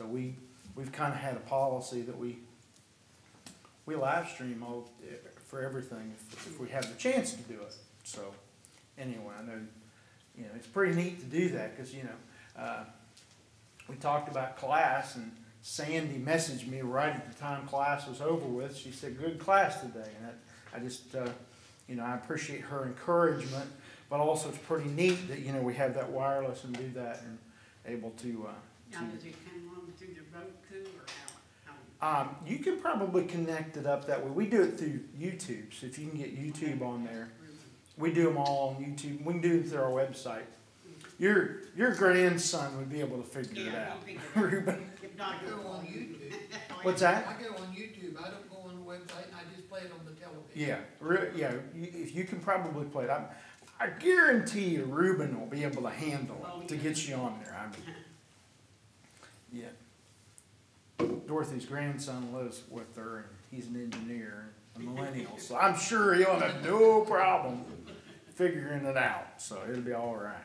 So we've kind of had a policy that we live stream for everything if we have the chance to do it. So anyway, I know, you know, it's pretty neat to do that because, you know, we talked about class, and Sandy messaged me right at the time class was over with. She said, "Good class today." And I just, you know, I appreciate her encouragement, but also it's pretty neat that, you know, we have that wireless and do that and able to. Now, does it come on through the Roku or how? You can probably connect it up that way. We do it through YouTube, so if you can get YouTube on there. We do them all on YouTube. We can do them through our website. Your grandson would be able to figure it out, Reuben. I go on YouTube. What's that? I go on YouTube. I don't go on the website. I just play it on the television. Yeah, if you can probably play it. I guarantee you Reuben will be able to handle it to get you on there. I mean, yeah. Dorothy's grandson lives with her, and he's an engineer, a millennial, so I'm sure he'll have no problem figuring it out. So it'll be all right.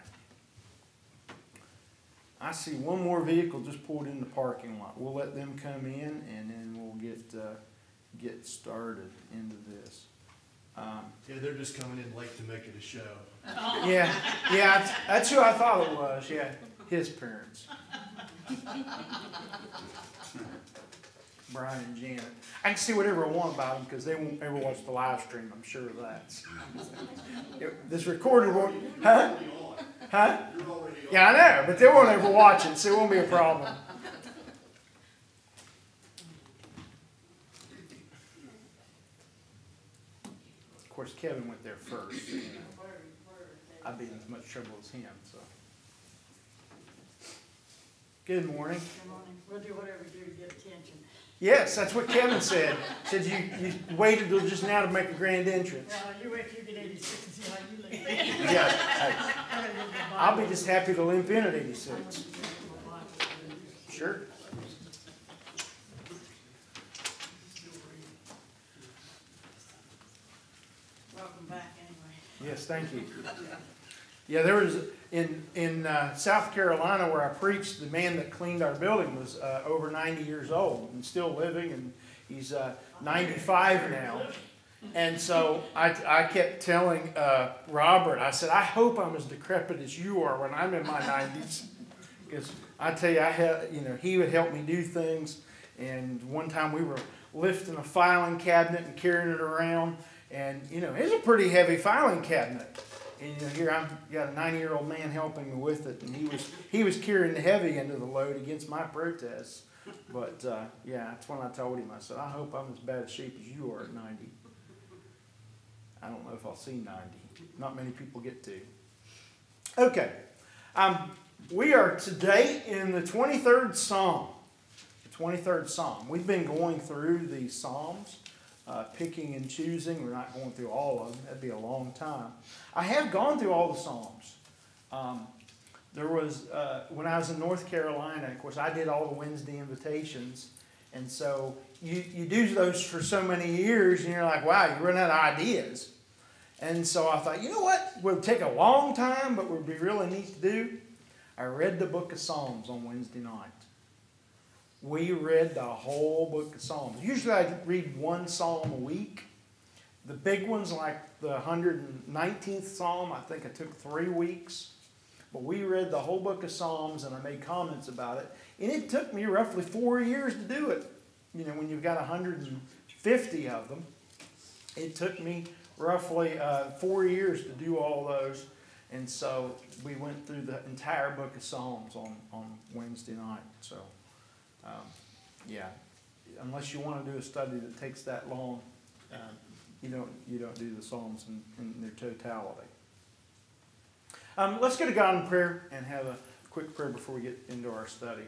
I see one more vehicle just pulled in the parking lot. We'll let them come in, and then we'll get started into this. Yeah, they're just coming in late to make it a show. Yeah, that's who I thought it was. Yeah, his parents, Brian and Janet. I can see whatever I want about them because they won't ever watch the live stream. I'm sure of that. This recorded won't, huh? Huh? Yeah, I know, but they won't ever watch it, so it won't be a problem. Of course, Kevin went there first. So, you know, I'd be in as much trouble as him. So, good morning. Good morning. We'll do whatever we do to get attention. Yes, that's what Kevin said. Said you waited till just now to make a grand entrance. Well, you wait till you get 86 and see how you look. Yeah, hey, I'll be just happy to limp in at 86. Sure. Welcome back anyway. Yes, thank you. Yeah, there was in South Carolina where I preached, the man that cleaned our building was over 90 years old and still living, and he's 95 now. And so I kept telling Robert, I said, I hope I'm as decrepit as you are when I'm in my 90s. Because I tell you, he would help me do things. And one time we were lifting a filing cabinet and carrying it around. And, it's a pretty heavy filing cabinet. And here I've got a 90-year-old man helping me with it. And he was carrying the heavy end of the load against my protests. But, that's when I told him, I said, I hope I'm as bad a shape as you are at 90. I don't know if I'll see 90. Not many people get to. Okay. We are today in the 23rd Psalm. The 23rd Psalm. We've been going through these Psalms, picking and choosing. We're not going through all of them. That'd be a long time. I have gone through all the Psalms. There was, when I was in North Carolina, of course, I did all the Wednesday invitations. And so you do those for so many years, and you're like, wow, you run out of ideas. And so I thought, you know what? It would take a long time, but would be really neat to do. I read the book of Psalms on Wednesday night. We read the whole book of Psalms. Usually I read one psalm a week. The big ones, like the 119th Psalm, I think it took 3 weeks. But we read the whole book of Psalms, and I made comments about it. And it took me roughly 4 years to do it. When you've got 150 of them, it took me roughly 4 years to do all those. And so we went through the entire book of Psalms on Wednesday night. So, unless you want to do a study that takes that long, you don't do the Psalms in their totality. Let's go to God in prayer and have a quick prayer before we get into our study.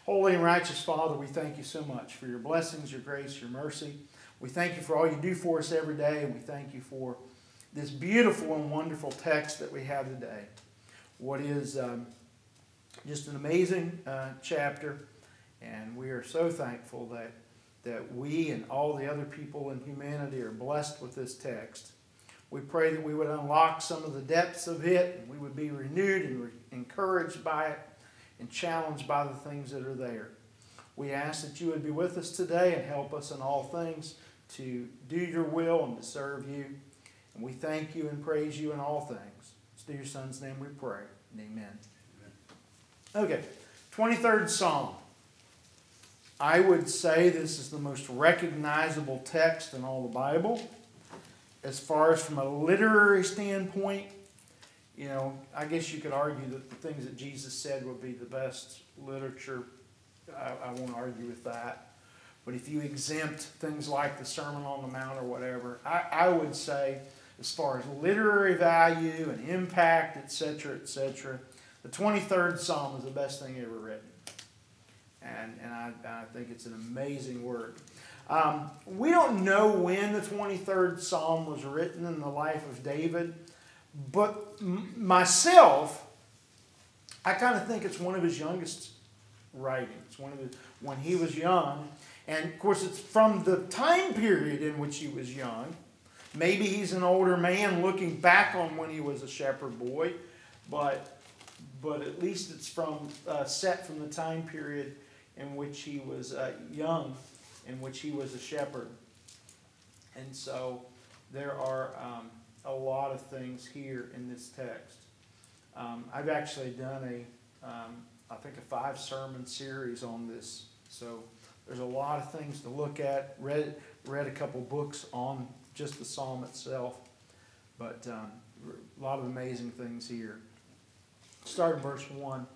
Holy and righteous Father, we thank you so much for your blessings, your grace, your mercy. We thank you for all you do for us every day, and we thank you for this beautiful and wonderful text that we have today. What is just an amazing chapter, and we are so thankful that we and all the other people in humanity are blessed with this text. We pray that we would unlock some of the depths of it, and we would be renewed and encouraged by it and challenged by the things that are there. We ask that you would be with us today and help us in all things to do your will and to serve you. And we thank you and praise you in all things. It's through your Son's name we pray. Amen. Okay, 23rd Psalm. I would say this is the most recognizable text in all the Bible. As far as from a literary standpoint, you know, I guess you could argue that the things that Jesus said would be the best literature. I won't argue with that. But if you exempt things like the Sermon on the Mount or whatever, I would say as far as literary value and impact, etc., the 23rd Psalm is the best thing ever written. And I think it's an amazing work. We don't know when the 23rd Psalm was written in the life of David, but myself, I kind of think it's one of his youngest writings, when he was young. And of course, it's from the time period in which he was young. Maybe he's an older man looking back on when he was a shepherd boy, but at least it's from set from the time period in which he was young, in which he was a shepherd. And so there are a lot of things here in this text. I've actually done I think a 5-sermon series on this. So there's a lot of things to look at. Read a couple books on just the psalm itself. But a lot of amazing things here. Start in verse 1.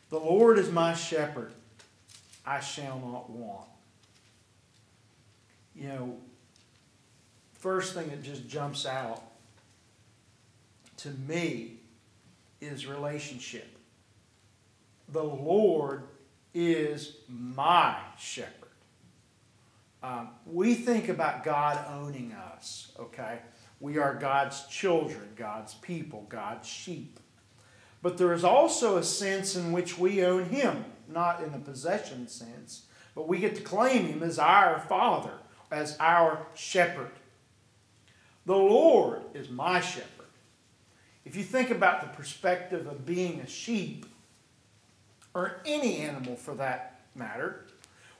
The Lord is my shepherd, I shall not want. You know, first thing that just jumps out to me is relationship. The Lord is my shepherd. We think about God owning us, okay? We are God's children, God's people, God's sheep. But there is also a sense in which we own Him, not in a possession sense, but we get to claim Him as our Father, as our shepherd. The Lord is my shepherd. If you think about the perspective of being a sheep, or any animal for that matter,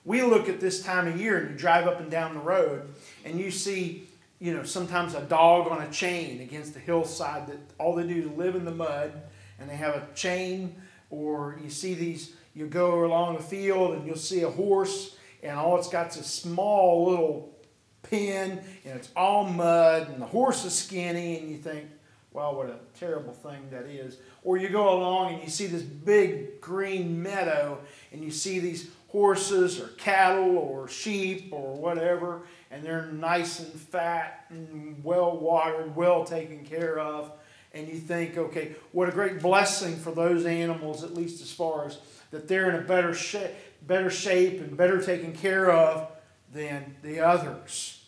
we look at this time of year and you drive up and down the road and you see, you know, sometimes a dog on a chain against a hillside that all they do is live in the mud, and they have a chain. Or you see these, you go along a field and you'll see a horse and all it's got is a small little pen and it's all mud and the horse is skinny, and you think, well, what a terrible thing that is. Or you go along and you see this big green meadow and you see these horses or cattle or sheep or whatever, and they're nice and fat and well watered, well taken care of. And you think, okay, what a great blessing for those animals, at least as far as that they're in a better shape and better taken care of than the others.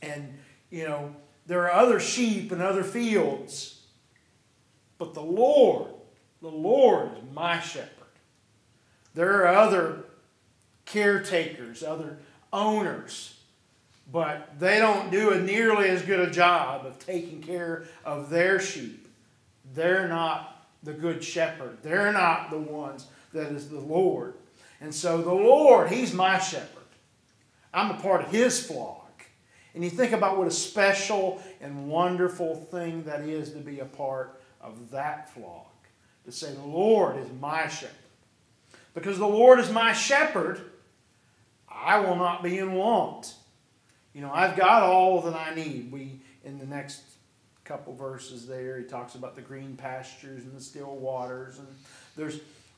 And, you know, there are other sheep and other fields, but the Lord is my shepherd. There are other caretakers, other owners, but they don't do nearly as good a job of taking care of their sheep. They're not the good shepherd. They're not the ones that is the Lord. And so the Lord, He's my shepherd. I'm a part of His flock. And you think about what a special and wonderful thing that is to be a part of that flock. To say the Lord is my shepherd. Because the Lord is my shepherd, I will not be in want. You know, I've got all that I need. In the next couple verses there, he talks about the green pastures and the still waters. And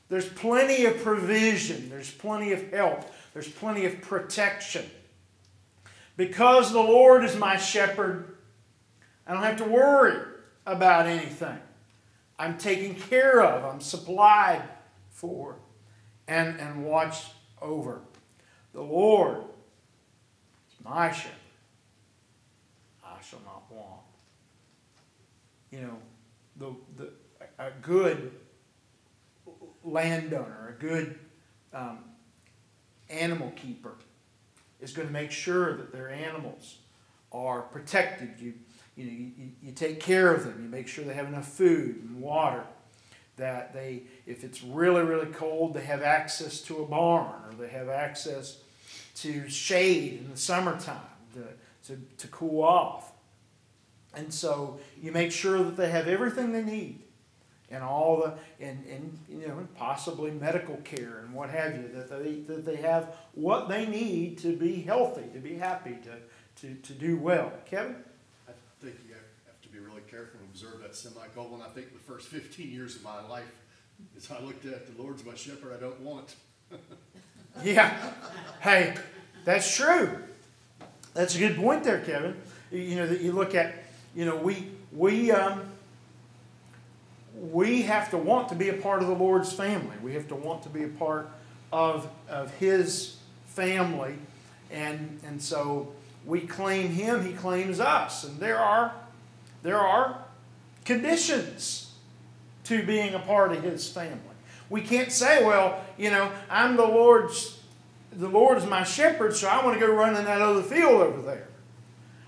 there's plenty of provision. There's plenty of help. There's plenty of protection. Because the Lord is my shepherd, I don't have to worry about anything. I'm taken care of. I'm supplied for and watched over. The Lord is my shepherd. I shall not want. You know, a good landowner, a good animal keeper is going to make sure that their animals are protected. You take care of them. You make sure they have enough food and water. That they, if it's really, really cold, they have access to a barn, or they have access to shade in the summertime to cool off. And so you make sure that they have everything they need, and all the and you know, possibly medical care and what have you, that they have what they need to be healthy, to be happy, to do well. Kevin? I think you have to be really careful and observe that semicolon. I think the first 15 years of my life, as I looked at the Lord's my shepherd, I don't want. Yeah. Hey, that's true. That's a good point there, Kevin. You know, that you look at, you know, we have to want to be a part of the Lord's family. We have to want to be a part of His family. And so we claim Him, He claims us. And there are conditions to being a part of His family. We can't say, well, you know, I'm the Lord is my shepherd, so I want to go run in that other field over there.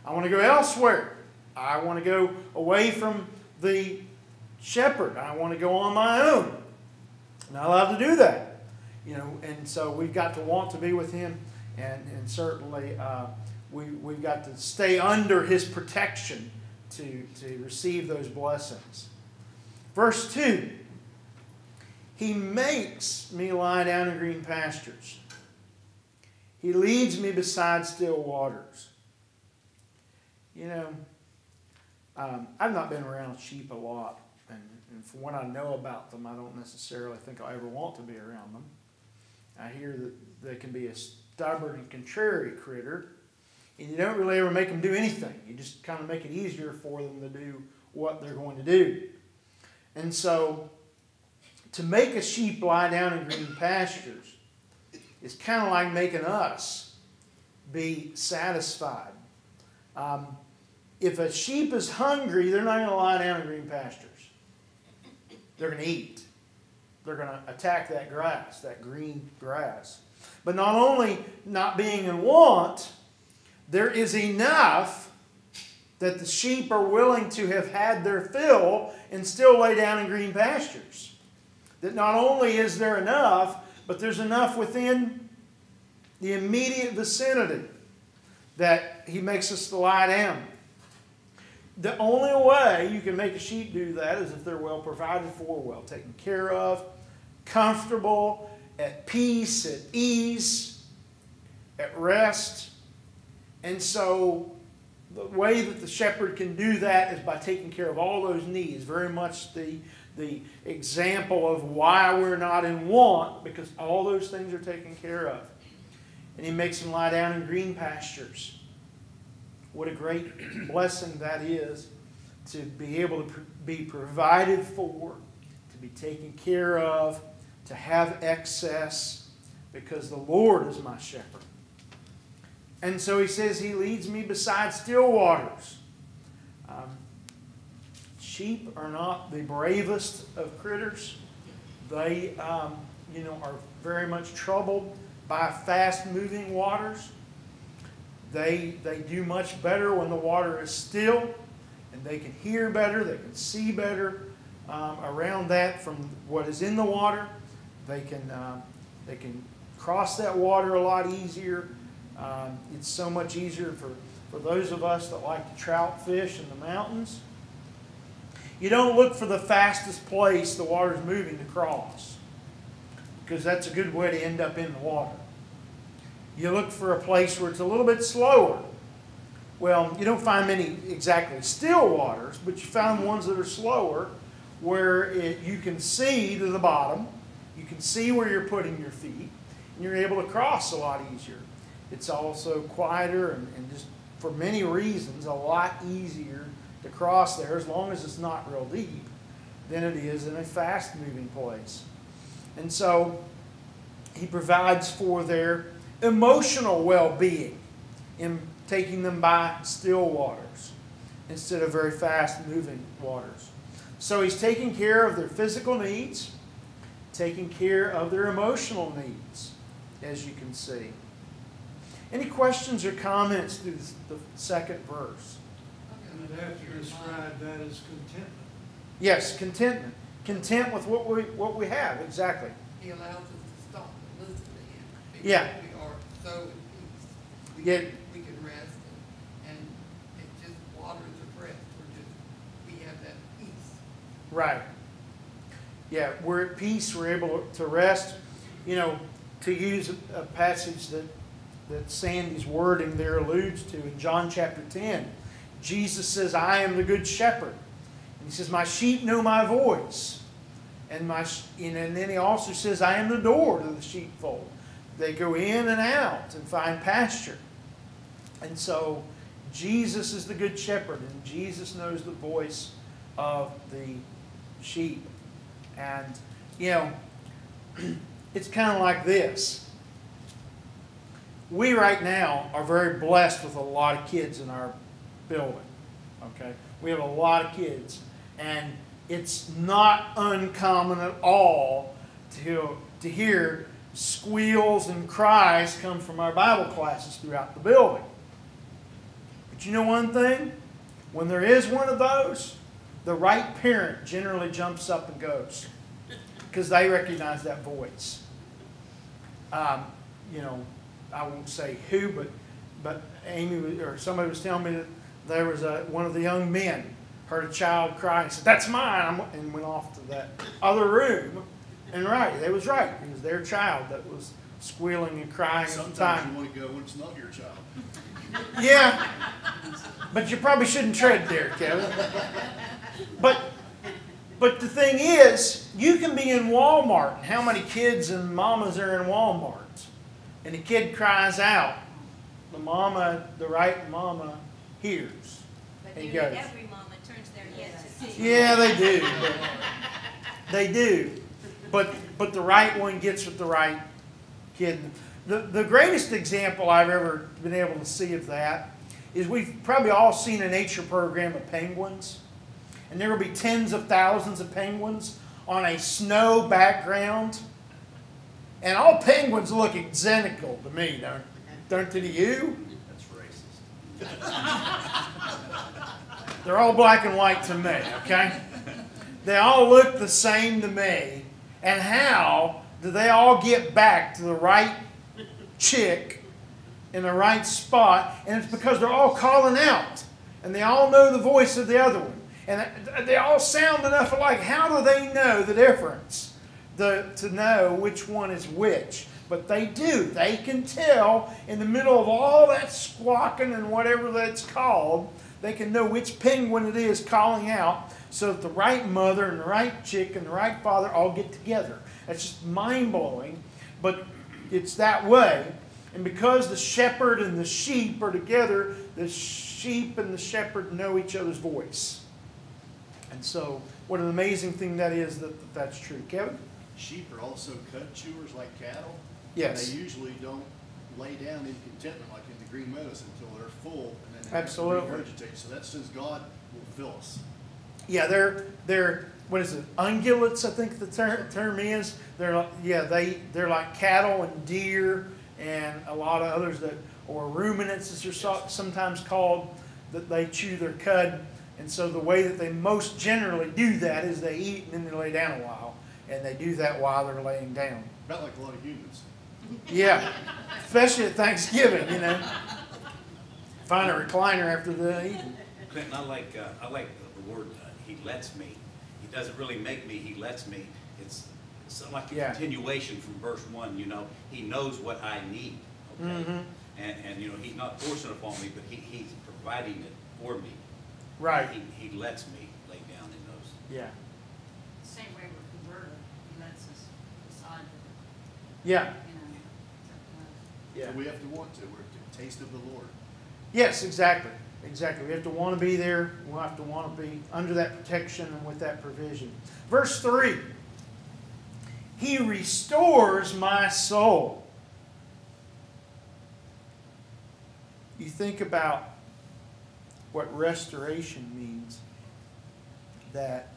I want to go elsewhere. I want to go away from the shepherd. I want to go on my own. Not allowed to do that. You know, and so we've got to want to be with Him, and certainly we've got to stay under His protection to receive those blessings. Verse 2, He makes me lie down in green pastures. He leads me beside still waters. You know, I've not been around sheep a lot, and from what I know about them, I don't necessarily think I'll ever want to be around them. I hear that they can be a stubborn and contrary critter, and you don't really ever make them do anything. You just kind of make it easier for them to do what they're going to do. And so, to make a sheep lie down in green pastures is kind of like making us be satisfied. If a sheep is hungry, they're not going to lie down in green pastures. They're going to eat. They're going to attack that grass, that green grass. But not only not being in want, there is enough that the sheep are willing to have had their fill and still lay down in green pastures. That not only is there enough, but there's enough within the immediate vicinity that He makes us to lie down. The only way you can make a sheep do that is if they're well provided for, well taken care of, comfortable, at peace, at ease, at rest. And so the way that the shepherd can do that is by taking care of all those needs. Very much the example of why we're not in want, because all those things are taken care of. And He makes them lie down in green pastures. What a great blessing that is, to be able to be provided for, to be taken care of, to have excess, because the Lord is my shepherd. And so He says He leads me beside still waters. Sheep are not the bravest of critters. They are very much troubled by fast-moving waters. They do much better when the water is still, and they can hear better, they can see better around that from what is in the water. They can cross that water a lot easier. It's so much easier for those of us that like to trout fish in the mountains. You don't look for the fastest place the water's moving to cross, because that's a good way to end up in the water. You look for a place where it's a little bit slower. Well, you don't find many exactly still waters, but you find ones that are slower, where you can see to the bottom, you can see where you're putting your feet, and you're able to cross a lot easier. It's also quieter and just for many reasons a lot easier to cross there, as long as it's not real deep, than it is in a fast-moving place. And so He provides for their emotional well-being in taking them by still waters instead of very fast-moving waters. So He's taking care of their physical needs, taking care of their emotional needs, as you can see. Any questions or comments through the second verse? You'd have to describe that as contentment. Yes, contentment. content with what we have. Exactly. He allows us to stop and listen to him. Because Yeah. we are so at peace. Yeah. We can rest and it just waters the breath. We have that peace. Right. Yeah, we're at peace. We're able to rest. You know, to use a passage that Sandy's wording there alludes to in John chapter 10. Jesus says, I am the good shepherd. And he says, my sheep know my voice. And then he also says, I am the door to the sheepfold. They go in and out and find pasture. And so Jesus is the good shepherd, and Jesus knows the voice of the sheep. And, you know, it's kind of like this. We right now are very blessed with a lot of kids in our building. Okay? We have a lot of kids. And it's not uncommon at all to hear squeals and cries come from our Bible classes throughout the building. But you know one thing? When there is one of those, the right parent generally jumps up and goes because they recognize that voice. You know, I won't say who, but Amy or somebody was telling me that there was one of the young men heard a child cry and said, "That's mine," and went off to that other room. And right, they was right. It was their child that was squealing and crying at the time. Sometimes you want to go when it's not your child. Yeah, but you probably shouldn't tread there, Kevin. But the thing is, you can be in Walmart, and how many kids and mamas are in Walmart? And the kid cries out. The right mama hears. But and nearly goes. every mama turns their head to see. Yeah, they do. They do. But the right one gets with the right kid. The greatest example I've ever been able to see of that is we've probably all seen a nature program of penguins. And there will be tens of thousands of penguins on a snow background. And all penguins look identical to me, don't they to you? That's racist. They're all black and white to me, okay? They all look the same to me. And how do they all get back to the right chick in the right spot? And it's because they're all calling out. And they all know the voice of the other one. And they all sound enough alike. How do they know the difference? To know which one is which. But they do. They can tell in the middle of all that squawking and whatever that's called, they can know which penguin it is calling out, so that the right mother and the right chick and the right father all get together. That's just mind-blowing, but it's that way. And because the shepherd and the sheep are together, the sheep and the shepherd know each other's voice. And so, what an amazing thing that is that's true. Kevin? Sheep are also cud chewers like cattle. Yes. And they usually don't lay down in contentment like in the green meadows until they're full, and then they Absolutely. have to regurgitate. So that says God will fill us. Yeah, they're what is it? Ungulates, I think the term is. They're like cattle and deer and a lot of others or ruminants, as they're sometimes called, that they chew their cud. And so the way that they most generally do that is they eat and then they lay down a while, and they do that while they're laying down. About like a lot of humans. Yeah, especially at Thanksgiving, you know. Find a recliner after the eating. Clinton, I like the word, he lets me. He doesn't really make me, he lets me. It's like a continuation from verse 1, you know. He knows what I need, okay? Mm-hmm. And you know, he's not forcing it upon me, but he's providing it for me. Right. He lets me lay down in those. Yeah. Same way with converter, he lets us decide, Yeah. you know, it's up to us. Yeah. So we have to want to. We're to taste of the Lord. Yes, exactly. Exactly. We have to want to be there. We'll have to want to be under that protection and with that provision. Verse 3. He restores my soul. You think about what restoration means. That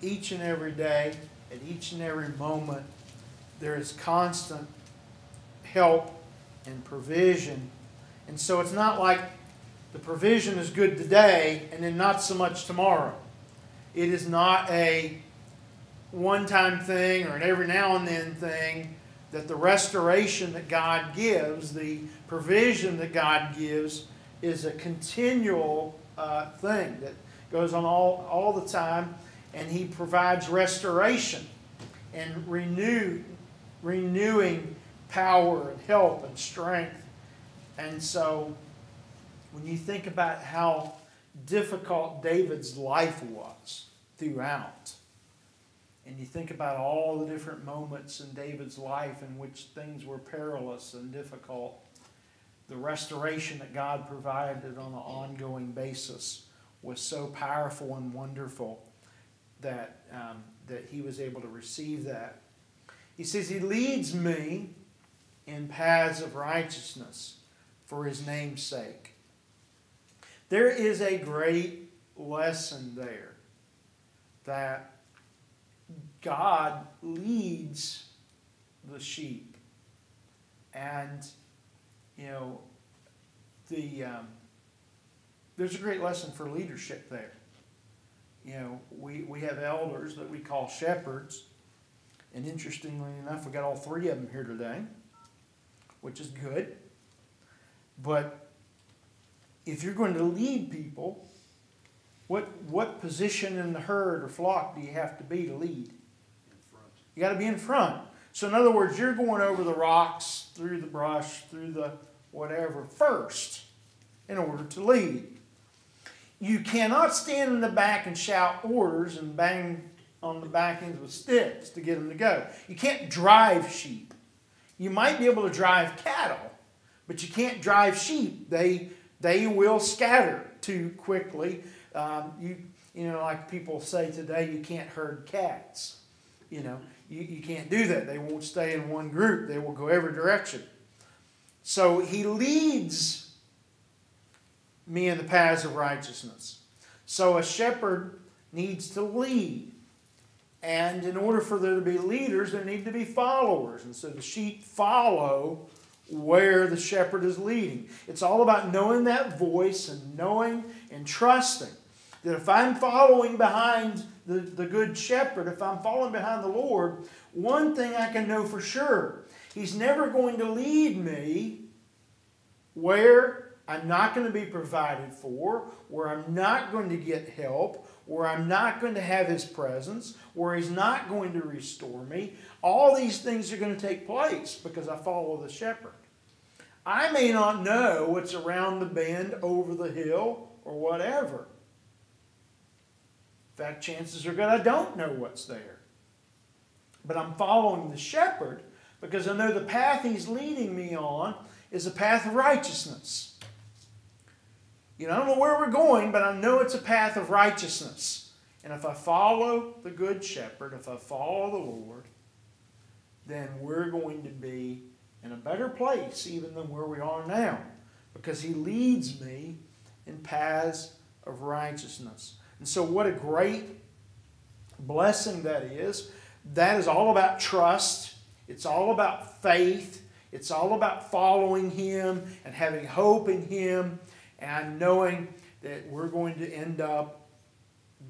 each and every day, at each and every moment, there is constant help and provision. And so it's not like the provision is good today and then not so much tomorrow. It is not a one-time thing or an every now and then thing, that the restoration that God gives, the provision that God gives, is a continual thing that goes on all the time, and He provides restoration and renewing power and help and strength. And so when you think about how difficult David's life was throughout, and you think about all the different moments in David's life in which things were perilous and difficult, the restoration that God provided on an ongoing basis was so powerful and wonderful that he was able to receive that. He says, He leads me in paths of righteousness for His name's sake. There is a great lesson there that God leads the sheep. And, there's a great lesson for leadership there. We have elders that we call shepherds. And interestingly enough, we got all three of them here today, which is good. But if you're going to lead people, what position in the herd or flock do you have to be to lead? You got to be in front. So in other words, you're going over the rocks, through the brush, through the whatever first in order to lead. You cannot stand in the back and shout orders and bang on the back ends with sticks to get them to go. You can't drive sheep. You might be able to drive cattle, but you can't drive sheep. They will scatter too quickly. Like people say today, you can't herd cats. You can't do that. They won't stay in one group. They will go every direction. So He leads me in the paths of righteousness. So a shepherd needs to lead. And in order for there to be leaders, there need to be followers. And so the sheep follow where the shepherd is leading. It's all about knowing that voice and knowing and trusting that if I'm following behind the good shepherd, if I'm following behind the Lord, one thing I can know for sure, He's never going to lead me where I'm not going to be provided for, where I'm not going to get help, where I'm not going to have His presence, where He's not going to restore me. All these things are going to take place because I follow the shepherd. I may not know what's around the bend, over the hill, or whatever. In fact, chances are good I don't know what's there. But I'm following the shepherd because I know the path He's leading me on is a path of righteousness. I don't know where we're going, but I know it's a path of righteousness. And if I follow the good shepherd, if I follow the Lord, then we're going to be in a better place even than where we are now, because He leads me in paths of righteousness. And so what a great blessing that is. That is all about trust. It's all about faith. It's all about following Him and having hope in Him and knowing that we're going to end up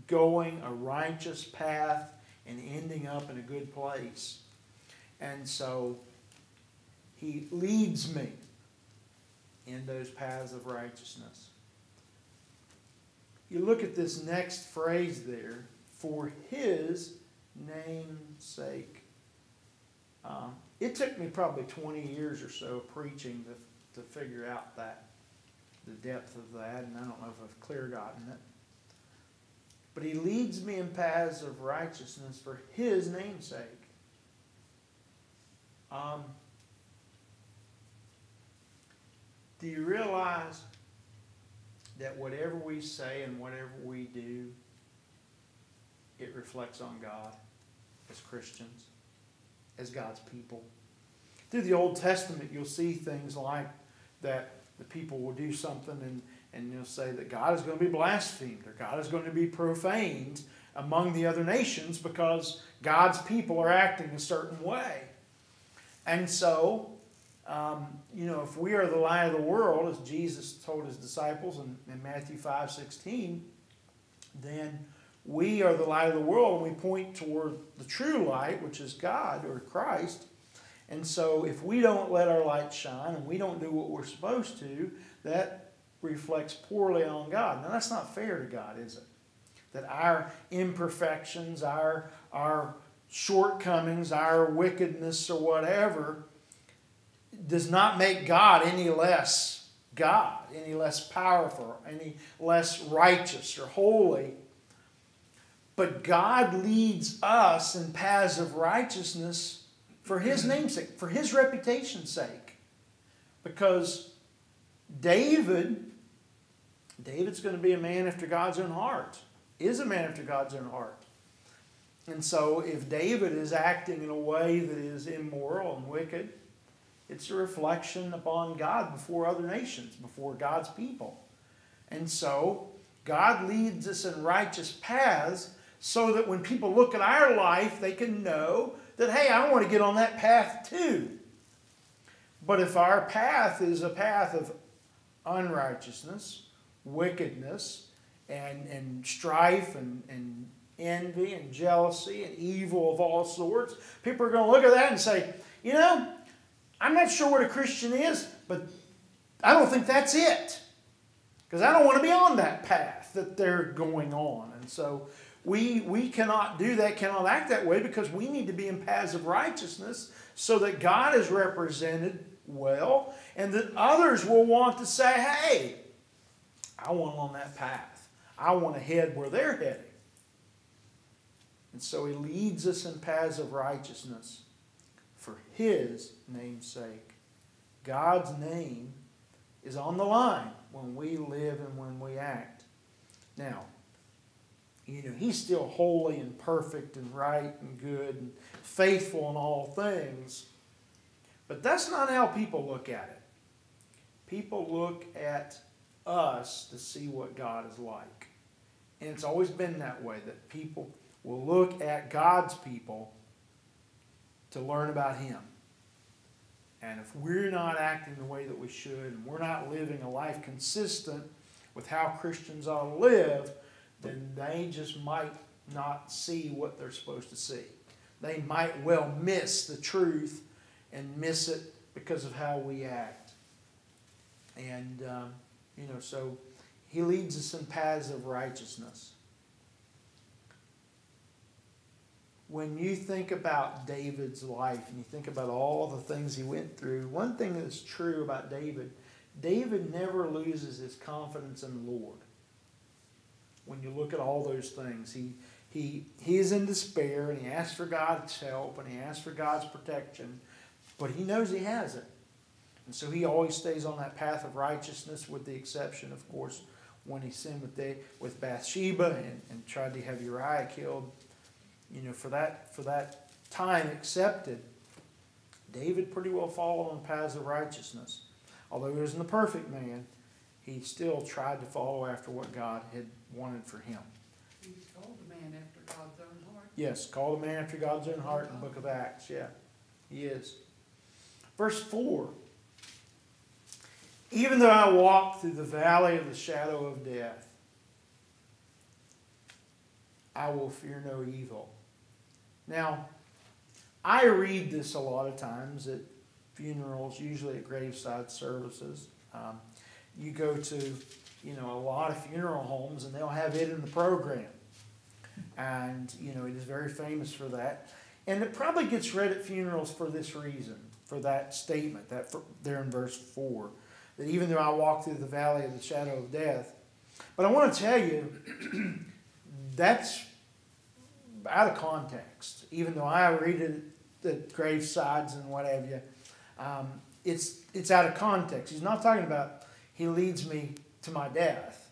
going a righteous path and ending up in a good place. And so He leads me in those paths of righteousness. You look at this next phrase there, for His name's sake. It took me probably 20 years or so preaching to figure out the depth of that, and I don't know if I've clear gotten it. But He leads me in paths of righteousness for His name's sake. Do you realize that whatever we say and whatever we do, it reflects on God as Christians, as God's people? Through the Old Testament, you'll see things like that the people will do something and you'll say that God is going to be blasphemed or God is going to be profaned among the other nations because God's people are acting a certain way. And so, if we are the light of the world, as Jesus told His disciples in Matthew 5:16, then we are the light of the world, and we point toward the true light, which is God or Christ. And so if we don't let our light shine and we don't do what we're supposed to, that reflects poorly on God. Now, that's not fair to God, is it? That our imperfections, our shortcomings, our wickedness or whatever does not make God any less God, any less powerful, any less righteous or holy. But God leads us in paths of righteousness for His name's sake, for His reputation's sake. Because David's going to be a man after God's own heart, is a man after God's own heart. And so if David is acting in a way that is immoral and wicked, it's a reflection upon God before other nations, before God's people. And so God leads us in righteous paths so that when people look at our life, they can know that, hey, I want to get on that path too. But if our path is a path of unrighteousness, wickedness, and strife, and envy, and jealousy, and evil of all sorts, people are going to look at that and say, you know, I'm not sure what a Christian is, but I don't think that's it. Because I don't want to be on that path that they're going on. And so we cannot do that, cannot act that way, because we need to be in paths of righteousness so that God is represented well, and that others will want to say, hey, I want on that path. I want to head where they're heading. And so He leads us in paths of righteousness for His name's sake. God's name is on the line when we live and when we act. Now, you know, He's still holy and perfect and right and good and faithful in all things. But that's not how people look at it. People look at us to see what God is like. And it's always been that way, that people will look at God's people to learn about Him. And if we're not acting the way that we should, and we're not living a life consistent with how Christians ought to live, then they just might not see what they're supposed to see. They might well miss the truth and miss it because of how we act. And, so He leads us in paths of righteousness. When you think about David's life and you think about all the things he went through, one thing that's true about David, David never loses his confidence in the Lord. When you look at all those things, he is in despair, and he asks for God's help, and he asks for God's protection, but he knows he has it. And so he always stays on that path of righteousness, with the exception, of course, when he sinned with Bathsheba and tried to have Uriah killed. You know, for that time accepted, David pretty well followed on paths of righteousness. Although he wasn't a perfect man, he still tried to follow after what God had wanted for him. He was called a man after God's own heart. Yes, called a man after God's own heart in the book of Acts. Yeah, he is. Verse 4. Even though I walk through the valley of the shadow of death, I will fear no evil. Now, I read this a lot of times at funerals, usually at graveside services. You go to, a lot of funeral homes, and they'll have it in the program. And, it is very famous for that. And it probably gets read at funerals for this reason, for that statement, there in verse 4, that even though I walk through the valley of the shadow of death. But I want to tell you, that's out of context. Even though I read it at gravesides and what have you, it's out of context. He's not talking about He leads me to my death,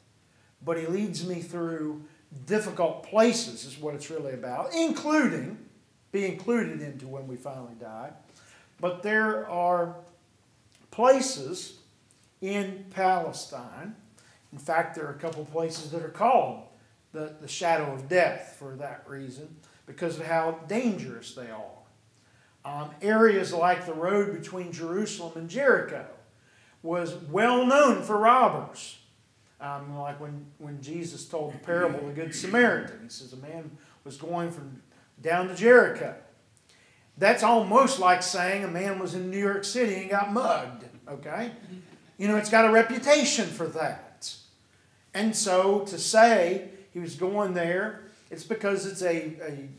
but He leads me through difficult places is what it's really about, including, be included into when we finally die. But there are places in Palestine. In fact, there are a couple of places that are called the shadow of death for that reason, because of how dangerous they are. Areas like the road between Jerusalem and Jericho was well known for robbers. Like when Jesus told the parable of the Good Samaritan. He says a man was going from down to Jericho. That's almost like saying a man was in New York City and got mugged. Okay? You know, it's got a reputation for that. And so to say he was going there, it's because it's an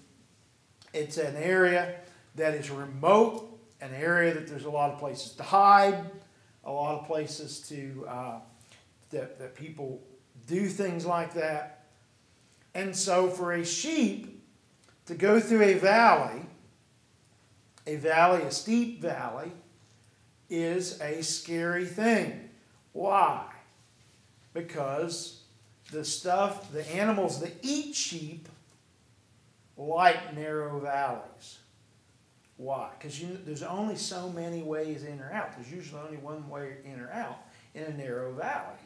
area that is remote, an area that there's a lot of places to hide, a lot of places to that people do things like that. And so for a sheep to go through a valley, a steep valley, is a scary thing. Why? Because the animals that eat sheep like narrow valleys. Why? Because there's only so many ways in or out. There's usually only one way in or out in a narrow valley.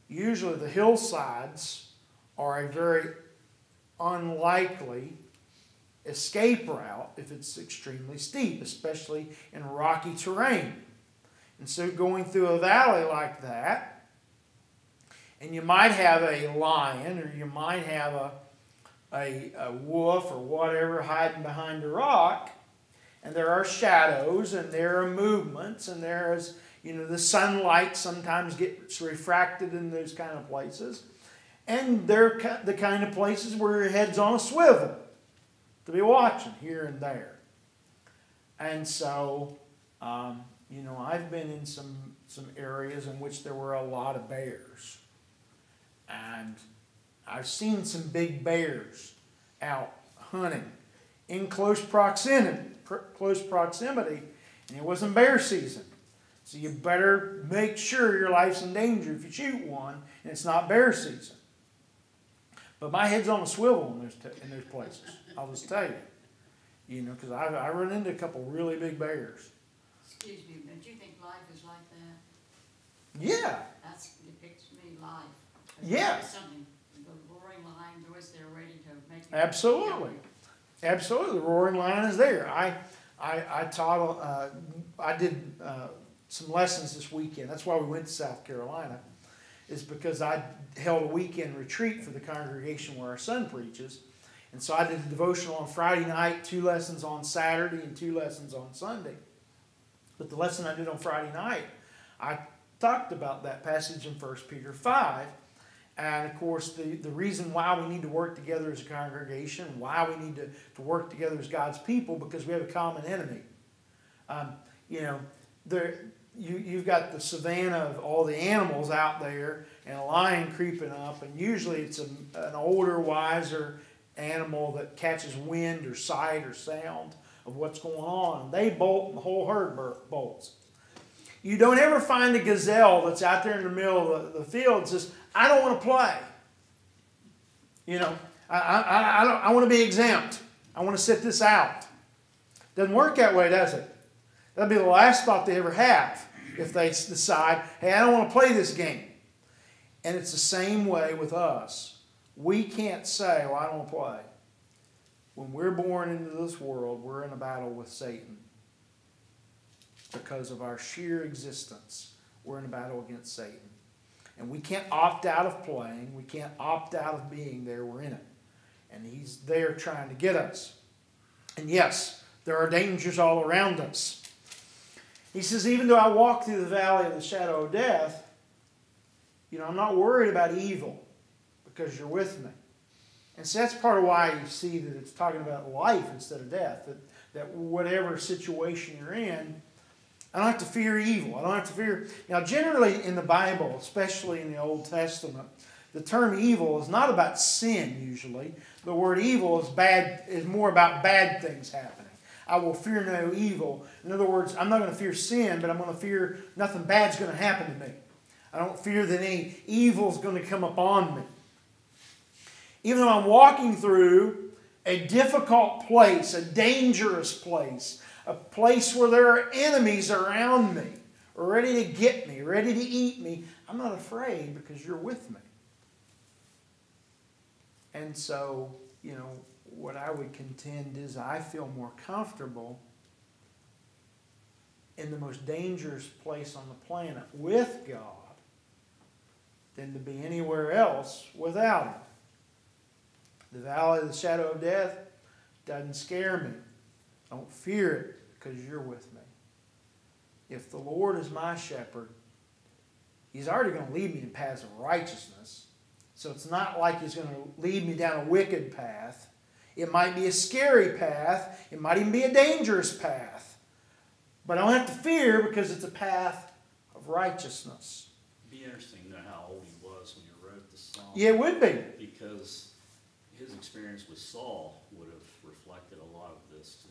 Usually the hillsides are a very unlikely escape route if it's extremely steep, especially in rocky terrain. And so going through a valley like that, and you might have a lion or you might have a wolf or whatever hiding behind a rock, and there are shadows and there are movements and there's, the sunlight sometimes gets refracted in those kind of places, and they're the kind of places where your head's on a swivel to be watching here and there. And so, I've been in some areas in which there were a lot of bears, and I've seen some big bears out hunting in close proximity, and it wasn't bear season. So you better make sure your life's in danger if you shoot one and it's not bear season. But my head's on a swivel in those places, I'll just tell you. Because I run into a couple really big bears. Excuse me, but you think life is like that? Yeah. That depicts me life. Yeah. Something, the roaring lion always there ready to make you. Absolutely. Absolutely. The roaring lion is there. I taught, I did some lessons this weekend. That's why we went to South Carolina, is because I held a weekend retreat for the congregation where our son preaches. And so I did a devotional on Friday night, 2 lessons on Saturday, and 2 lessons on Sunday. But the lesson I did on Friday night, I talked about that passage in 1 Peter 5. And of course, the reason why we need to work together as a congregation, why we need to work together as God's people, because we have a common enemy. You've got the savannah of all the animals out there, and a lion creeping up, and usually it's an older, wiser animal that catches wind or sight or sound of what's going on. They bolt, and the whole herd bolts. You don't ever find a gazelle that's out there in the middle of the field and says, I don't want to play. I want to be exempt. I want to sit this out. Doesn't work that way, does it? That'll be the last thought they ever have if they decide, hey, I don't want to play this game. And it's the same way with us. We can't say, well, I don't want to play. When we're born into this world, we're in a battle with Satan. Because of our sheer existence, we're in a battle against Satan. And we can't opt out of playing. We can't opt out of being there. We're in it. And he's there trying to get us. And yes, there are dangers all around us. He says, even though I walk through the valley of the shadow of death, I'm not worried about evil because you're with me. And so that's part of why you see that it's talking about life instead of death. That whatever situation you're in, I don't have to fear evil. I don't have to fear. Now, generally in the Bible, especially in the Old Testament, the term evil is not about sin usually. The word evil is more about bad things happening. I will fear no evil. In other words, I'm not going to fear sin, but I'm going to fear nothing bad's going to happen to me. I don't fear that any evil is going to come upon me. Even though I'm walking through a difficult place, a dangerous place, a place where there are enemies around me, ready to get me, ready to eat me, I'm not afraid because you're with me. And so, what I would contend is I feel more comfortable in the most dangerous place on the planet with God than to be anywhere else without Him. The valley of the shadow of death doesn't scare me. I don't fear it because you're with me. If the Lord is my shepherd, He's already going to lead me in paths of righteousness. So it's not like He's going to lead me down a wicked path. It might be a scary path. It might even be a dangerous path. But I don't have to fear because it's a path of righteousness. It'd be interesting to know how old he was when you wrote the song. Yeah, it would be. Because his experience with Saul would have reflected a lot of this too.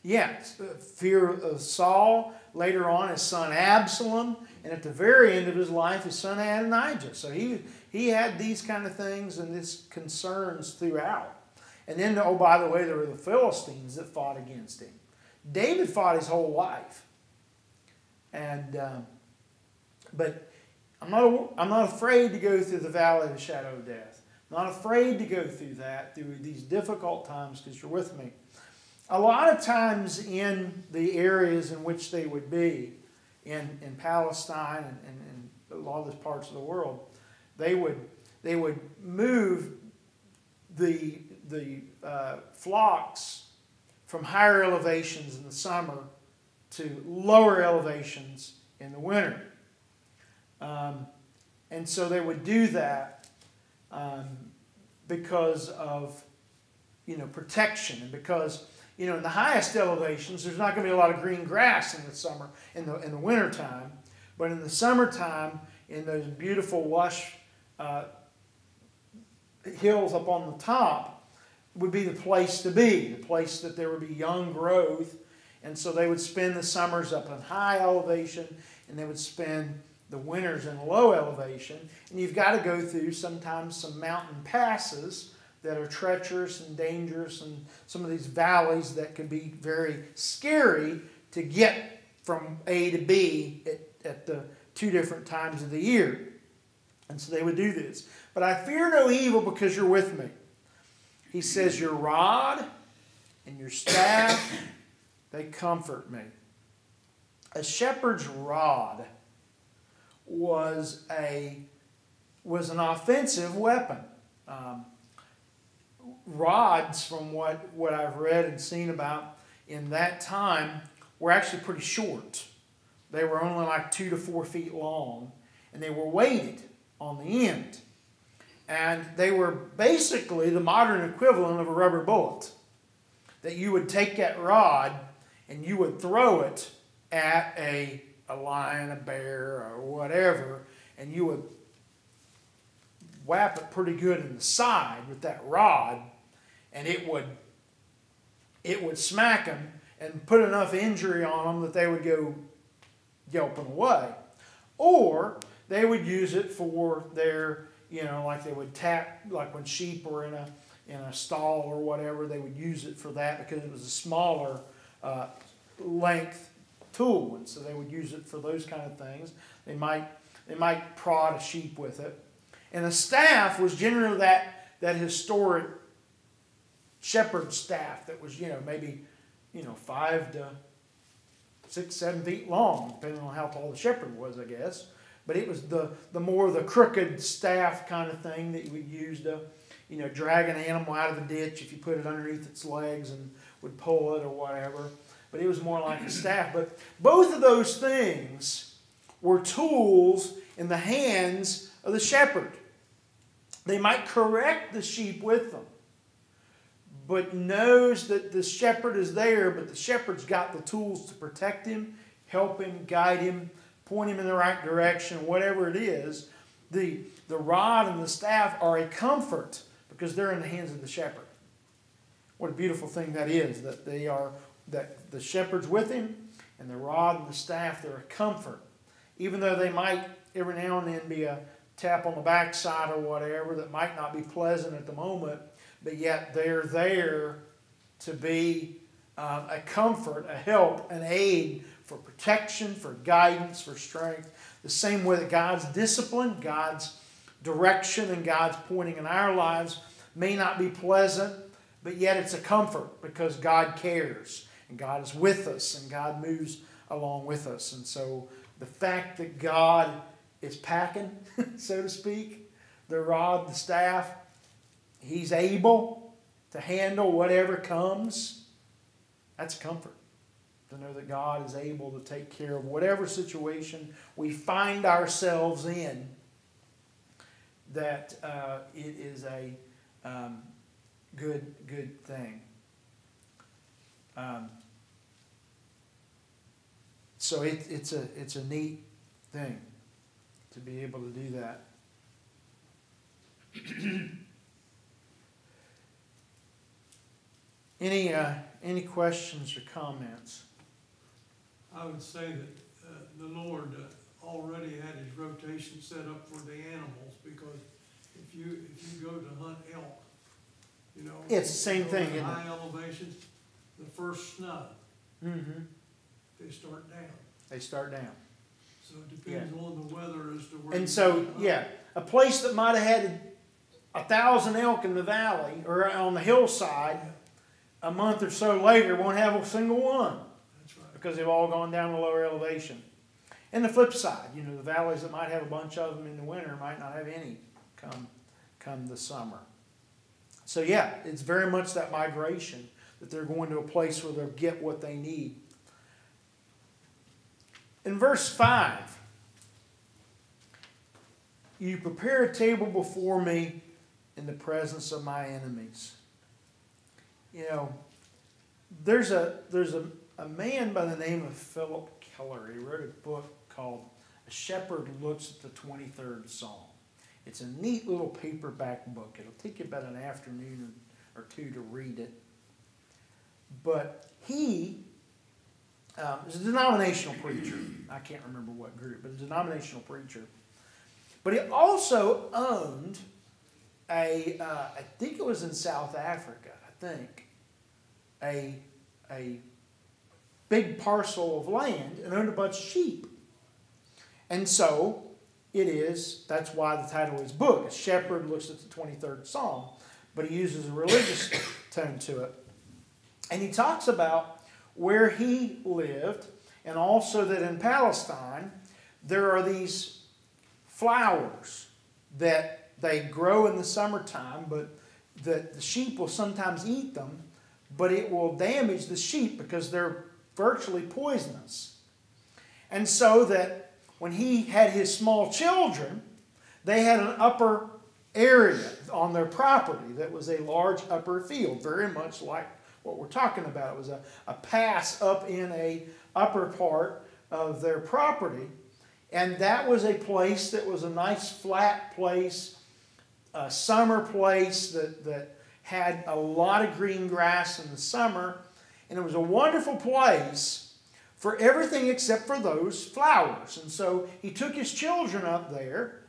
Yeah, fear of Saul, later on his son Absalom, and at the very end of his life his son Adonijah. So he had these kind of things and these concerns throughout. And then, oh, by the way, there were the Philistines that fought against him. David fought his whole life. And but I'm not afraid to go through the valley of the shadow of death. I'm not afraid to go through that, through these difficult times, because you're with me. A lot of times in the areas in which they would be, in Palestine and a lot of those parts of the world, they would move the flocks from higher elevations in the summer to lower elevations in the winter. And so they would do that because of, protection, and because, in the highest elevations, there's not going to be a lot of green grass in the summer, in the wintertime. But in the summertime, in those beautiful, lush hills up on the top, would be the place to be, the place that there would be young growth. And so they would spend the summers up in high elevation, and they would spend the winters in low elevation. And you've got to go through sometimes some mountain passes that are treacherous and dangerous, and some of these valleys that can be very scary to get from A to B at the two different times of the year. And so they would do this. But I fear no evil because you're with me. He says, your rod and your staff, they comfort me. A shepherd's rod was an offensive weapon. Rods, from what I've read and seen about in that time, were actually pretty short. They were only like 2 to 4 feet long, and they were weighted on the end. And they were basically the modern equivalent of a rubber bullet. That you would take that rod and you would throw it at a lion, a bear, or whatever, and you would whap it pretty good in the side with that rod, and it would smack them and put enough injury on them that they would go yelping away. Or they would use it for their, like they would tap, like when sheep were in a stall or whatever, they would use it for that because it was a smaller length tool, and so they would use it for those kind of things. They might prod a sheep with it. And the staff was generally that historic shepherd staff that was, maybe, 5 to 6, 7 feet long, depending on how tall the shepherd was, I guess. But it was the more the crooked staff kind of thing that you would use to, drag an animal out of a ditch if you put it underneath its legs and would pull it or whatever. But it was more like a staff. But both of those things were tools in the hands of the shepherd. They might correct the sheep with them, but knows that the shepherd is there, but the shepherd's got the tools to protect him, help him, guide him, point him in the right direction, whatever it is. The rod and the staff are a comfort because they're in the hands of the shepherd. What a beautiful thing that is, that that the shepherd's with him, and the rod and the staff, they're a comfort. Even though they might every now and then be a tap on the backside or whatever that might not be pleasant at the moment, but yet they're there to be a comfort, a help, an aid for protection, for guidance, for strength. The same way that God's discipline, God's direction, and God's pointing in our lives may not be pleasant, but yet it's a comfort because God cares, and God is with us, and God moves along with us. And so the fact that God is packing, so to speak, the rod, the staff. He's able to handle whatever comes. That's comfort. To know that God is able to take care of whatever situation we find ourselves in. That it is a good thing. So it's a neat thing to be able to do that. Any questions or comments? I would say that the Lord already had his rotation set up for the animals, because if you go to hunt elk, you know. It's the same thing, in isn't it? high elevations, the first snow, Mm-hmm. they start down. They start down. So it depends on the weather as to where. And you so, go to hunt. yeah, a place that might have had 1,000 elk in the valley or on the hillside, a month or so later won't have a single one. That's right. Because they've all gone down to lower elevation. And the flip side, you know, the valleys that might have a bunch of them in the winter might not have any come the summer. So yeah, it's very much that migration, that they're going to a place where they'll get what they need. In verse 5, you prepare a table before me in the presence of my enemies. You know, there's a man by the name of Philip Keller. He wrote a book called A Shepherd Looks at the 23rd Psalm. It's a neat little paperback book. It'll take you about an afternoon or two to read it. But he is a denominational preacher. I can't remember what group, but a denominational preacher. But he also owned I think it was in South Africa, a big parcel of land and owned a bunch of sheep. And so that's why the title of his book, A Shepherd Looks at the 23rd Psalm, but he uses a religious tone to it. And he talks about where he lived, and also that in Palestine there are these flowers that they grow in the summertime, but the sheep will sometimes eat them, but it will damage the sheep because they're virtually poisonous. And so that when he had his small children, they had an upper area on their property that was a large upper field, very much like what we're talking about. It was a pass up in a upper part of their property. And that was a place that was a nice flat place, a summer place that had a lot of green grass in the summer. And it was a wonderful place for everything except for those flowers. And so he took his children up there,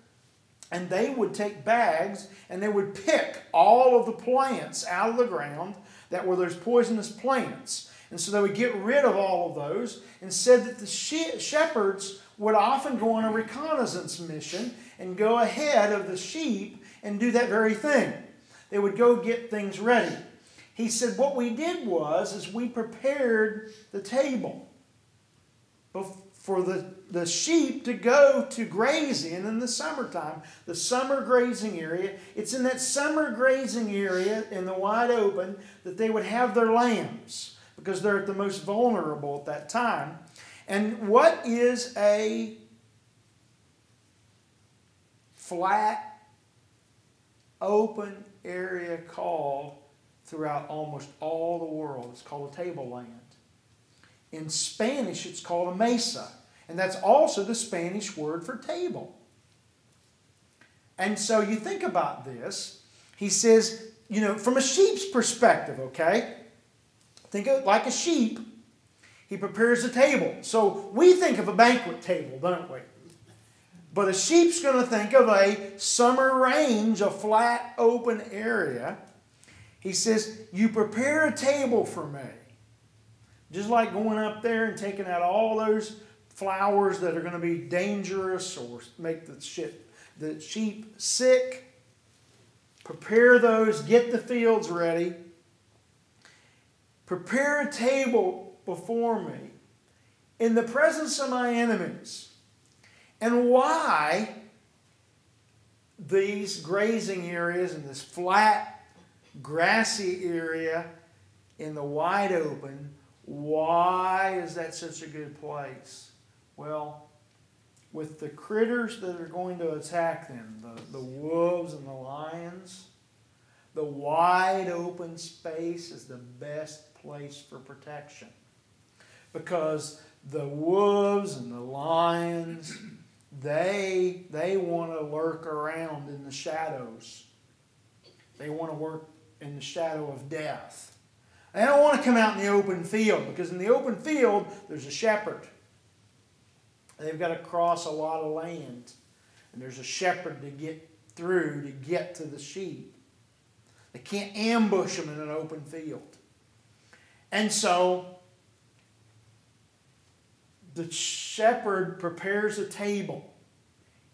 and they would take bags and they would pick all of the plants out of the ground that were those poisonous plants. And so they would get rid of all of those, and said that the shepherds would often go on a reconnaissance mission and go ahead of the sheep and do that very thing. They would go get things ready. He said what we did is we prepared the table for the sheep to go to graze in the summertime, the summer grazing area. It's in that summer grazing area in the wide open that they would have their lambs, because they're at the most vulnerable at that time. And what is a flat, open area called throughout almost all the world? It's called a tableland. In Spanish, it's called a mesa. And that's also the Spanish word for table. And so you think about this. He says, you know, from a sheep's perspective, okay? Think of it like a sheep. He prepares a table. So we think of a banquet table, don't we? But a sheep's going to think of a summer range, a flat, open area. He says, you prepare a table for me. Just like going up there and taking out all those flowers that are going to be dangerous or make the sheep sick. Prepare those, get the fields ready. Prepare a table before me in the presence of my enemies. and why these grazing areas and this flat, grassy area in the wide open, why is that such a good place? Well, with the critters that are going to attack them, the wolves and the lions, the wide open space is the best place for protection. Because the wolves and the lions, they want to lurk around in the shadows. They want to work in the shadow of death. They don't want to come out in the open field, because in the open field there's a shepherd. They've got to cross a lot of land, and there's a shepherd to get through to get to the sheep. They can't ambush them in an open field. And so the shepherd prepares a table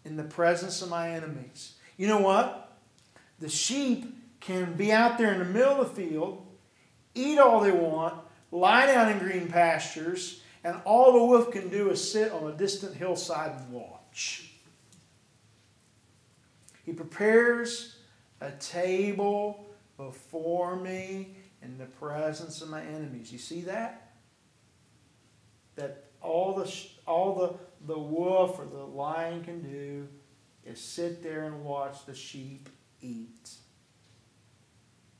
in the presence of my enemies. You know what? The sheep can be out there in the middle of the field, eat all they want, lie down in green pastures, and all the wolf can do is sit on a distant hillside and watch. He prepares a table before me in the presence of my enemies. You see that? That all the wolf or the lion can do is sit there and watch the sheep eat.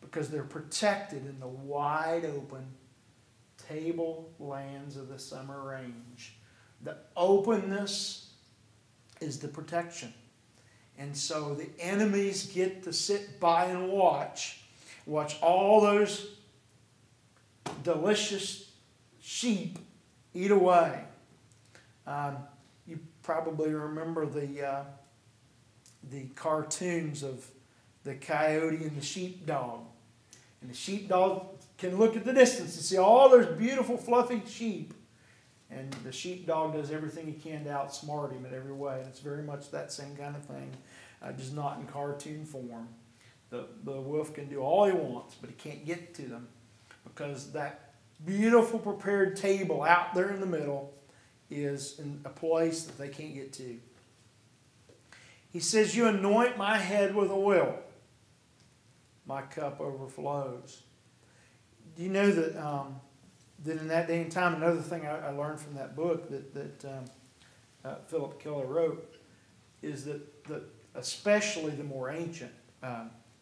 Because they're protected in the wide open table lands of the summer range. The openness is the protection. And so the enemies get to sit by and watch all those delicious sheep eat away. You probably remember the cartoons of the coyote and the sheepdog. And the sheepdog can look at the distance and see all those beautiful fluffy sheep. And the sheepdog does everything he can to outsmart him in every way. And it's very much that same kind of thing, just not in cartoon form. The wolf can do all he wants, but he can't get to them, because that beautiful prepared table out there in the middle is in a place that they can't get to. He says, you anoint my head with oil. My cup overflows. Do you know that that in that day and time, another thing I learned from that book that Philip Keller wrote is that especially the more ancient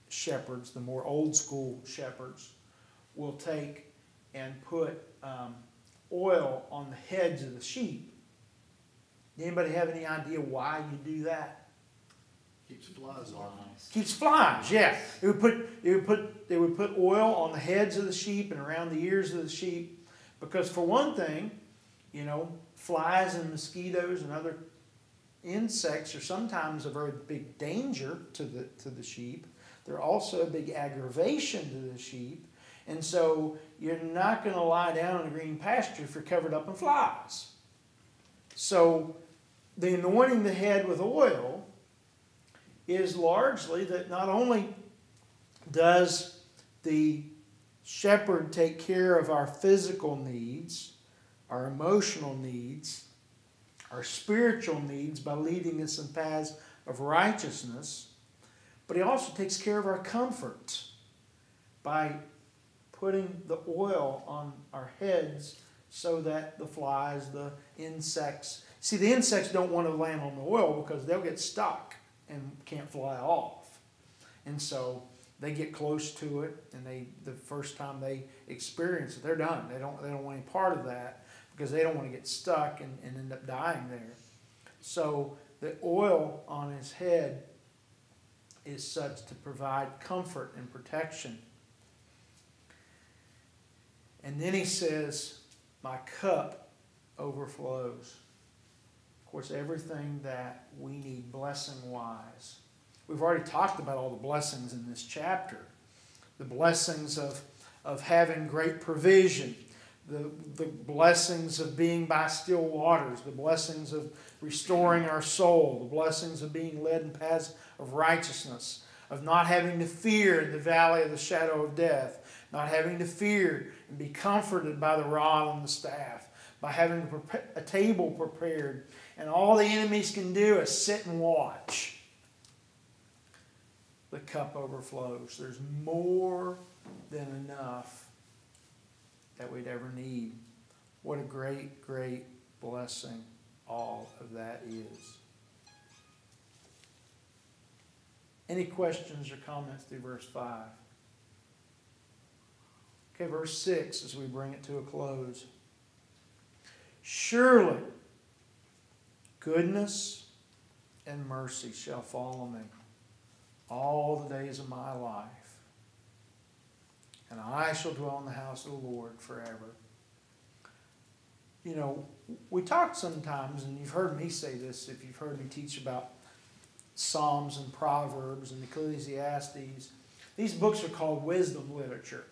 shepherds, the more old school shepherds, will take and put oil on the heads of the sheep. Anybody have any idea why you do that? Keeps flies off. Keeps flies, yeah. They would put oil on the heads of the sheep and around the ears of the sheep, because for one thing, flies and mosquitoes and other insects are sometimes a very big danger to the sheep. They're also a big aggravation to the sheep, and so you're not going to lie down in a green pasture if you're covered up in flies. So the anointing the head with oil is largely that not only does the shepherd take care of our physical needs, our emotional needs, our spiritual needs by leading us in paths of righteousness, but he also takes care of our comforts by putting the oil on our heads so that the flies, the insects, see, the insects don't want to land on the oil because they'll get stuck and can't fly off. And so they get close to it, and the first time they experience it, they're done. They don't want any part of that, because they don't want to get stuck and end up dying there. So the oil on his head is such to provide comfort and protection. And then he says, my cup overflows. Of course, everything that we need blessing-wise. We've already talked about all the blessings in this chapter. The blessings of having great provision. The blessings of being by still waters. The blessings of restoring our soul. The blessings of being led in paths of righteousness. Of not having to fear in the valley of the shadow of death. Not having to fear and be comforted by the rod and the staff. by having a table prepared, and all the enemies can do is sit and watch. The cup overflows. There's more than enough that we'd ever need. What a great, great blessing all of that is. Any questions or comments through verse 5? Okay, verse 6 as we bring it to a close. Surely goodness and mercy shall follow me all the days of my life, and I shall dwell in the house of the Lord forever. You know, we talk sometimes, and you've heard me say this if you've heard me teach about Psalms and Proverbs and Ecclesiastes. These books are called wisdom literature.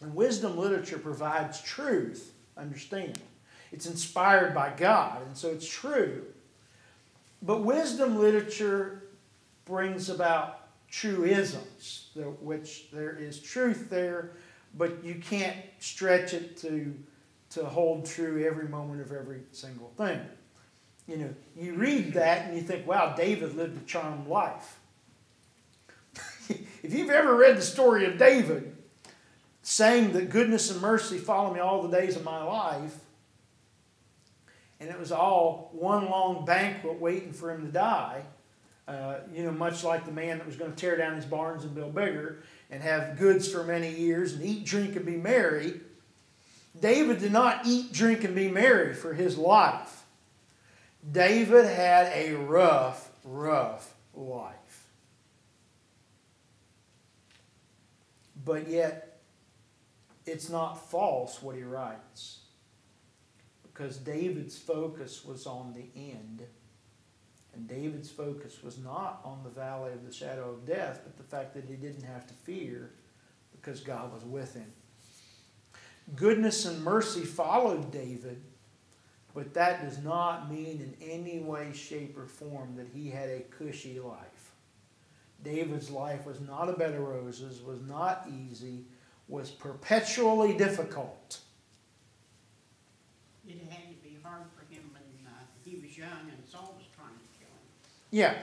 And wisdom literature provides truth, understand. It's inspired by God, and so it's true. But wisdom literature brings about truisms, which there is truth there, but you can't stretch it to hold true every moment of every single thing. You know, you read that and you think, wow, David lived a charmed life. If you've ever read the story of David saying that goodness and mercy follow me all the days of my life, and it was all one long banquet waiting for him to die, you know, much like the man that was going to tear down his barns and build bigger and have goods for many years and eat, drink, and be merry. David did not eat, drink, and be merry for his life. David had a rough, rough life. But yet, it's not false what he writes. Because David's focus was on the end. And David's focus was not on the valley of the shadow of death, but the fact that he didn't have to fear because God was with him. Goodness and mercy followed David, but that does not mean in any way, shape, or form that he had a cushy life. David's life was not a bed of roses, was not easy, was perpetually difficult. It had to be hard for him when he was young and Saul was trying to kill him. Yeah.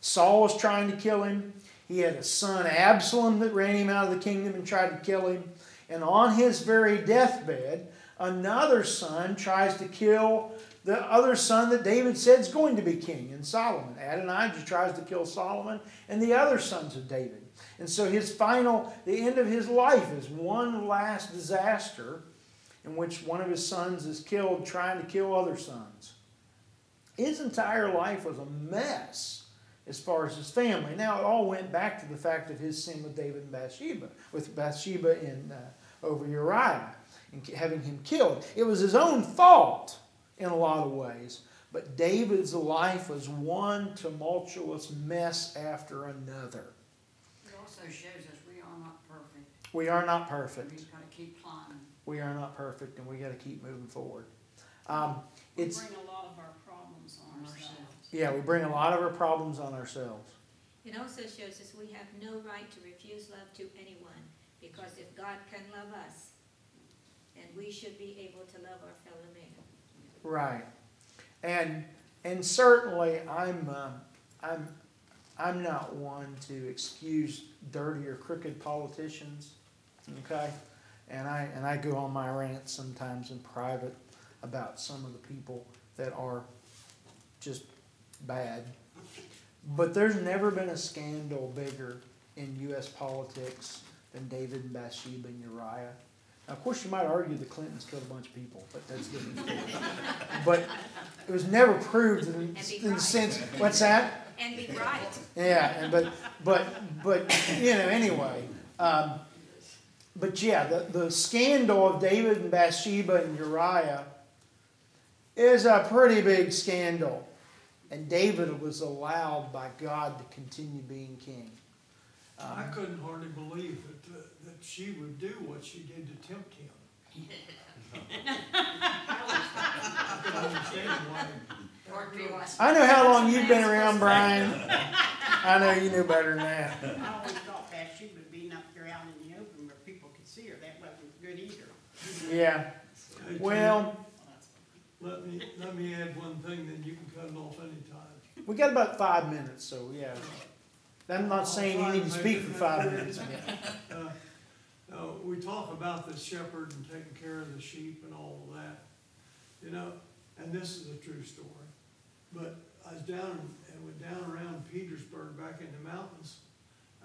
Saul was trying to kill him. He had a son, Absalom, that ran him out of the kingdom and tried to kill him. And on his very deathbed, another son tries to kill the other son that David said is going to be king, in Solomon. Adonijah tries to kill Solomon and the other sons of David. And so the end of his life is one last disaster in which one of his sons is killed trying to kill other sons. His entire life was a mess as far as his family. Now, it all went back to the fact of his sin with David and Bathsheba, over Uriah, and having him killed. It was his own fault in a lot of ways. But David's life was one tumultuous mess after another. It also shows us we are not perfect. We are not perfect. We've got to keep climbing. We are not perfect, and we got to keep moving forward. We bring a lot of our problems on ourselves. Yeah, we bring a lot of our problems on ourselves. It also shows us we have no right to refuse love to anyone, because if God can love us, then we should be able to love our fellow man. Right, and certainly I'm not one to excuse dirty or crooked politicians. Okay, and I go on my rants sometimes in private about some of the people that are just bad. But there's never been a scandal bigger in U.S. politics than David and Bathsheba and Uriah. Now, of course, you might argue the Clintons killed a bunch of people, but that's different. But it was never proved in the sense. What's that? And be right. Yeah, but you know, anyway. But yeah, the scandal of David and Bathsheba and Uriah is a pretty big scandal. And David was allowed by God to continue being king. I couldn't hardly believe that she would do what she did to tempt him. I could understand why. I know how long you've been around, Brian. I know you knew better than that. I always thought Bathsheba being up there out in the open where people could see her, that wasn't good either. Yeah. Hey, Tim, Well, let me add one thing, then you can cut it off anytime. we got about 5 minutes, so yeah. I'm not saying you need to speak for 5 minutes. We talk about the shepherd and taking care of the sheep and all of that, you know, and this is a true story. But I was went down around Petersburg back in the mountains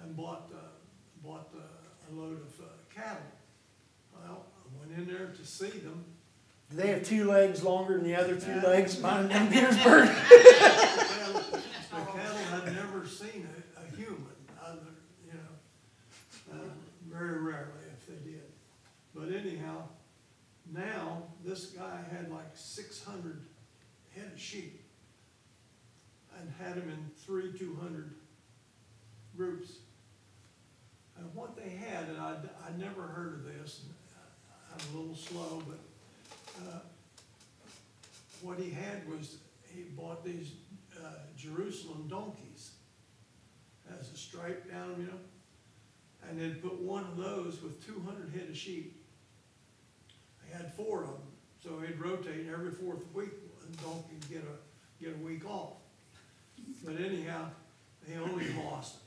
and bought a load of cattle. Well, I went in there to see them. Do they have 2 legs longer than the other 2 legs mine in Petersburg? The cattle had never seen a human, you know, very rarely if they did. But anyhow, now this guy had like 600 head of sheep and had them in 200 groups. And what they had, and I'd never heard of this, and I'm a little slow, but what he had was he bought these Jerusalem donkeys as a stripe down them, you know, and they'd put one of those with 200 head of sheep. He had 4 of them, so he'd rotate every 4th week, and the donkey would get a week off. But anyhow, he only lost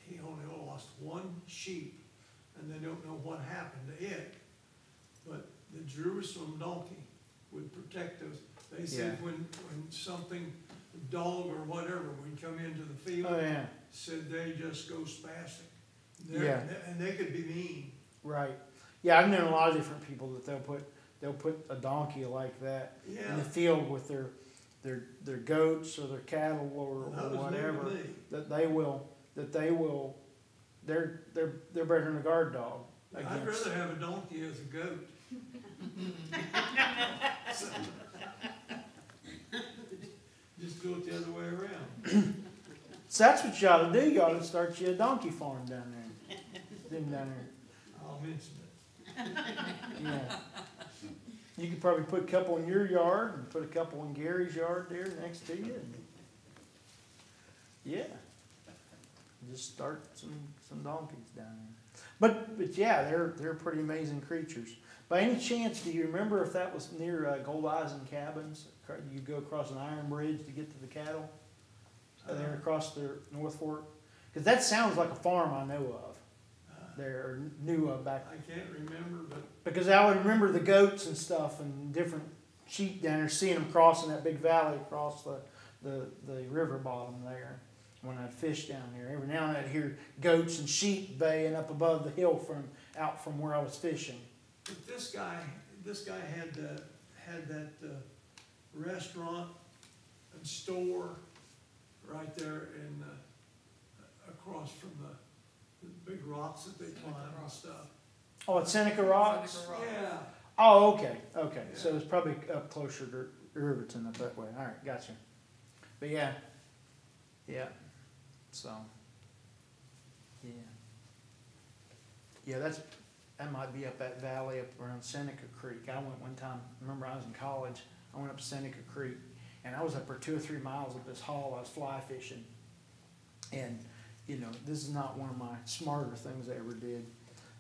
1 sheep, and they don't know what happened to it. But the Jerusalem donkey would protect those. They said when something, a dog or whatever, would come into the field, Oh, yeah. said they just go spastic. Yeah. And they could be mean. Right. Yeah, I've known a lot of different people that they'll put a donkey like that in the field with their goats or their cattle or whatever. That they will they're better than a guard dog. I'd rather have a donkey as a goat. Just do it the other way around. So that's what you ought to do. You ought to start you a donkey farm down there. Them down there. I'll mention it. Yeah. You could probably put a couple in your yard and put a couple in Gary's yard there next to you. And yeah. Just start some donkeys down there. But yeah, they're pretty amazing creatures. By any chance, do you remember if that was near Gold Eisen Cabins? You go across an iron bridge to get to the cattle? There across the North Fork? Because that sounds like a farm I know of. There, or knew of back. I can't remember, but Because I would remember the goats and stuff and different sheep down there, seeing them crossing that big valley across the river bottom there when I'd fish down there. Every now and then I'd hear goats and sheep baying up above the hill out from where I was fishing. But this guy had that restaurant and store right there in across from the big rocks that they climb and stuff. Oh, at Seneca Rocks? Yeah. Oh, okay. Yeah. So Yeah. it's probably up closer to Riverton up that way. All right, gotcha. But yeah. So, yeah, that might be up that valley up around Seneca Creek. I went one time. Remember, I was in college. I went up Seneca Creek, and I was up for 2 or 3 miles up this haul. I was fly fishing, and you know, this is not one of my smarter things I ever did.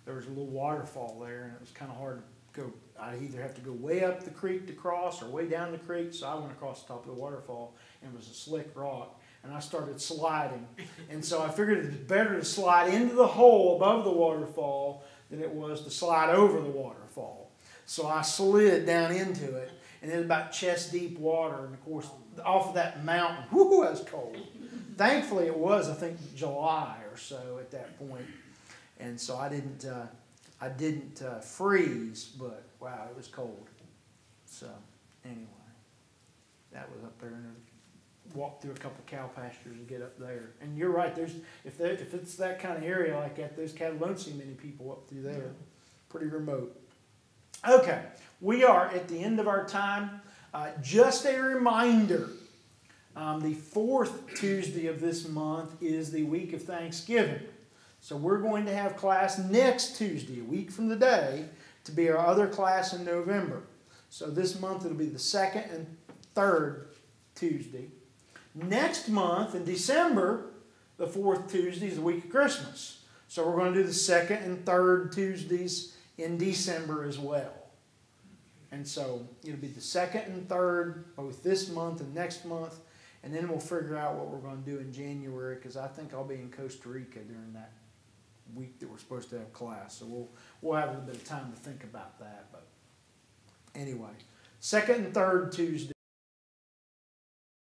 There was a little waterfall there, and it was kind of hard to go. I either have to go way up the creek to cross or way down the creek, so I went across the top of the waterfall, and it was a slick rock, and I started sliding. And so I figured it was better to slide into the hole above the waterfall than it was to slide over the waterfall. So I slid down into it, and it was about chest deep water, and of course, off of that mountain, whoo, that was cold. Thankfully, it was, I think, July or so at that point. And so I didn't freeze, but wow, it was cold. So anyway, that was up there, and walked through a couple of cow pastures to get up there. And you're right, if it's that kind of area like that, those cattle don't see many people up through there. Pretty remote. Okay, we are at the end of our time. Just a reminder, the 4th Tuesday of this month is the week of Thanksgiving. So we're going to have class next Tuesday, a week from today, to be our other class in November. So this month it'll be the 2nd and 3rd Tuesday. Next month, in December, the 4th Tuesday is the week of Christmas. So we're going to do the 2nd and 3rd Tuesdays in December as well. And so it'll be the second and third, both this month and next month. And then we'll figure out what we're going to do in January, because I think I'll be in Costa Rica during that week that we're supposed to have class. So we'll have a little bit of time to think about that. But anyway, second and third Tuesday.